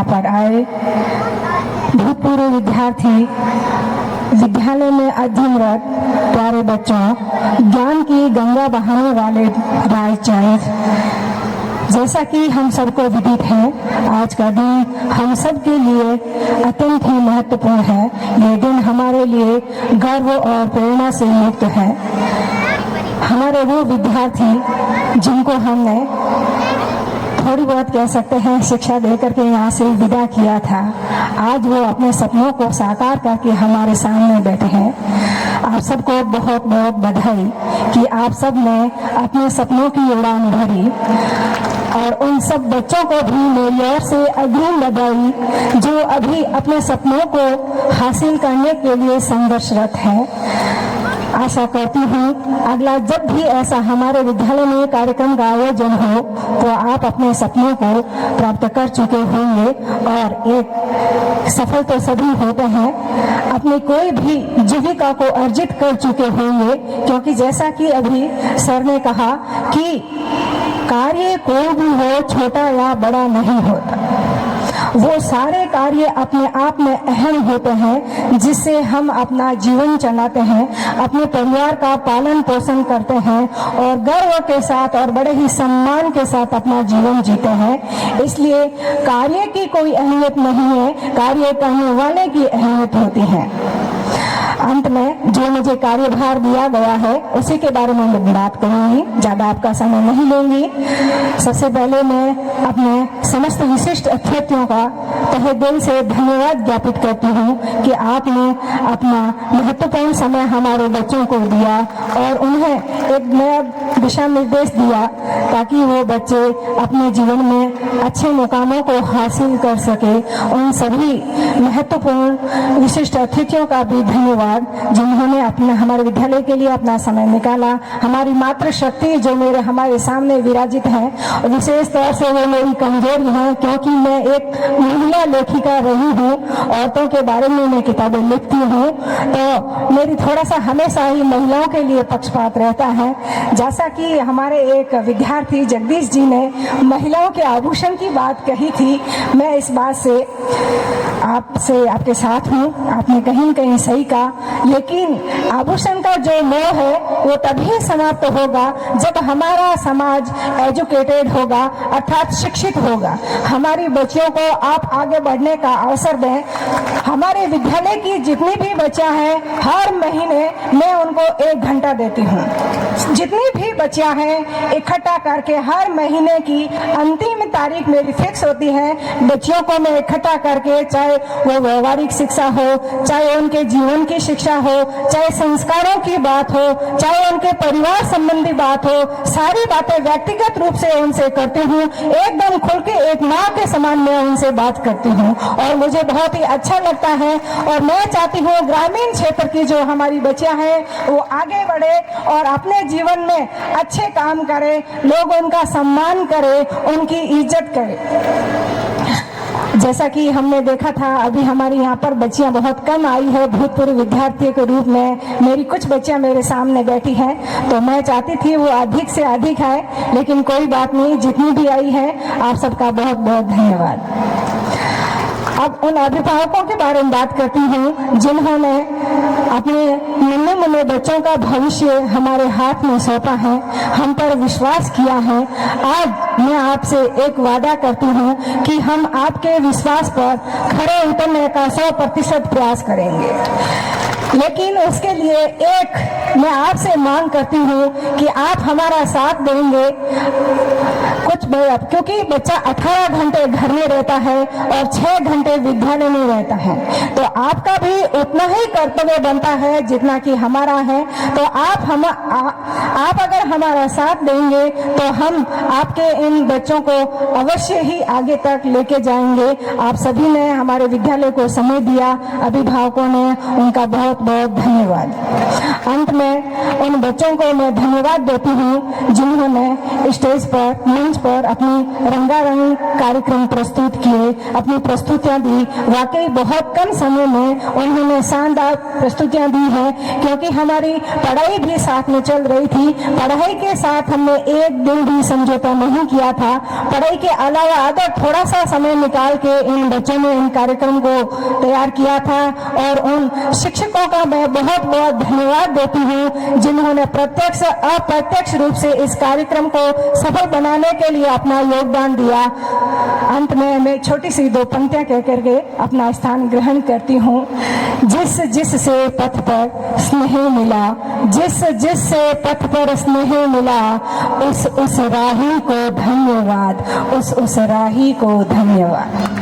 यहाँ पर आए। भूतपूर्व विद्यार्थी, विद्यालय में अध्ययनरत प्यारे बच्चों, ज्ञान की गंगा बहाने वाले राजचंद्र, जैसा कि हम सबको विदित है, आज का दिन हम सब के लिए अत्यंत ही महत्वपूर्ण है। ये दिन हमारे लिए गर्व और प्रेरणा से युक्त है। हमारे वो विद्यार्थी जिनको हमने थोड़ी बहुत कह सकते हैं शिक्षा देकर के यहाँ से विदा किया था, आज वो अपने सपनों को साकार करके हमारे सामने बैठे हैं। आप सबको बहुत बहुत बधाई कि आप सब ने अपने सपनों की उड़ान भरी, और उन सब बच्चों को भी मेरी ओर से अग्रिम बधाई जो अभी अपने सपनों को हासिल करने के लिए संघर्षरत हैं। आशा करती हूँ अगला जब भी ऐसा हमारे विद्यालय में कार्यक्रम का आयोजन हो तो आप अपने सपनों को प्राप्त कर चुके होंगे, और एक सफल तो सभी होते हैं, अपनी कोई भी जीविका को अर्जित कर चुके होंगे, क्योंकि जैसा कि अभी सर ने कहा कि कार्य कोई भी हो, छोटा या बड़ा नहीं होता, वो सारे कार्य अपने आप में अहम होते हैं, जिससे हम अपना जीवन चलाते हैं, अपने परिवार का पालन पोषण करते हैं और गर्व के साथ और बड़े ही सम्मान के साथ अपना जीवन जीते हैं। इसलिए कार्य की कोई अहमियत नहीं है, कार्य करने वाले की अहमियत होती है। अंत में जो मुझे कार्यभार दिया गया है उसी के बारे में मैं बात करूंगी, ज्यादा आपका समय नहीं लूंगी। सबसे पहले मैं अपने समस्त विशिष्ट अतिथियों का तहे दिल से धन्यवाद ज्ञापित करती हूँ कि आपने अपना महत्वपूर्ण समय हमारे बच्चों को दिया और उन्हें एक नया दिशा निर्देश दिया ताकि वो बच्चे अपने जीवन में अच्छे मुकामों को हासिल कर सके। उन सभी महत्वपूर्ण विशिष्ट अतिथियों का भी धन्यवाद जिन्होंने अपने हमारे विद्यालय के लिए अपना समय निकाला। हमारी मातृशक्ति जो मेरे हमारे सामने विराजित है, विशेष तौर से वो मेरी कमजोरी है क्योंकि मैं एक महिला लेखिका रही हूँ, औरतों के बारे में मैं किताबें लिखती हूँ, तो मेरी थोड़ा सा हमेशा ही महिलाओं के लिए पक्षपात रहता है। जैसा कि हमारे एक विद्यार्थी जगदीश जी ने महिलाओं के आभूषण की बात कही थी, मैं इस बात से आपके साथ हूँ, आपने कहीं न कहीं सही कहा, लेकिन आभूषण का जो मोह है वो तभी समाप्त होगा जब हमारा समाज एजुकेटेड होगा, अर्थात शिक्षित होगा। हमारी बच्चियों को आप आगे बढ़ने का अवसर दें। हमारे विद्यालय की जितनी भी बच्चियां हैं, हर महीने मैं उनको 1 घंटा देती हूँ। जितनी भी बच्चियां हैं इकट्ठा करके हर महीने की अंतिम तारीख मेरी फिक्स होती है। बच्चियों को मैं इकट्ठा करके, चाहे वो व्यवहारिक शिक्षा हो, चाहे उनके जीवन की शिक्षा हो, चाहे संस्कारों की बात हो, चाहे उनके परिवार संबंधी बात हो, सारी बातें व्यक्तिगत रूप से उनसे करती हूँ। एकदम खुल के एक माँ के समान मैं उनसे बात करती हूँ और मुझे बहुत ही अच्छा लगता है। और मैं चाहती हूँ ग्रामीण क्षेत्र की जो हमारी बच्चियां हैं वो आगे बढ़े और अपने जीवन में अच्छे काम करे, लोग उनका सम्मान करे, उनकी इज्जत करे। जैसा कि हमने देखा था अभी हमारे यहाँ पर बच्चियां बहुत कम आई है भूतपूर्व विद्यार्थी के रूप में। मेरी कुछ बच्चियां मेरे सामने बैठी हैं, तो मैं चाहती थी वो अधिक से अधिक आए, लेकिन कोई बात नहीं, जितनी भी आई है आप सबका बहुत बहुत धन्यवाद। अब उन अभिभावकों के बारे में बात करती हूँ जिन्होंने अपने नन्हे मुन्ने बच्चों का भविष्य हमारे हाथ में सौंपा है, हम पर विश्वास किया है। आज मैं आपसे एक वादा करती हूँ कि हम आपके विश्वास पर खरे उतरने का 100% प्रयास करेंगे, लेकिन उसके लिए एक मैं आपसे मांग करती हूँ कि आप हमारा साथ देंगे। क्योंकि बच्चा 18 घंटे घर में रहता है और 6 घंटे विद्यालय में रहता है, तो आपका भी उतना ही कर्तव्य बनता है जितना कि हमारा है। तो आप अगर हमारा साथ देंगे तो हम आपके इन बच्चों को अवश्य ही आगे तक लेके जाएंगे। आप सभी ने हमारे विद्यालय को समय दिया, अभिभावकों ने, उनका बहुत बहुत धन्यवाद। अंत में उन बच्चों को मैं धन्यवाद देती हूँ जिन्होंने स्टेज पर, मंच पर अपनी रंगारंग कार्यक्रम प्रस्तुत किए, अपनी प्रस्तुतियां दी। वाकई बहुत कम समय में उन्होंने शानदार प्रस्तुतियां दी हैं, क्योंकि हमारी पढ़ाई भी साथ में चल रही थी। पढ़ाई के साथ हमने एक दिन भी समझौता नहीं किया था। पढ़ाई के अलावा अगर थोड़ा सा समय निकाल के इन बच्चों ने इन कार्यक्रम को तैयार किया था, और उन शिक्षकों का मैं बहुत बहुत धन्यवाद देती हूँ जिन्होंने प्रत्यक्ष अप्रत्यक्ष रूप से इस कार्यक्रम को सफल बनाने के लिए अपना योगदान दिया। अंत में मैं छोटी सी 2 पंक्तियां कह करके अपना स्थान ग्रहण करती हूँ। जिस जिस से पथ पर स्नेह मिला, जिस जिस से पथ पर स्नेह मिला, उस राही को धन्यवाद, उस राही को धन्यवाद।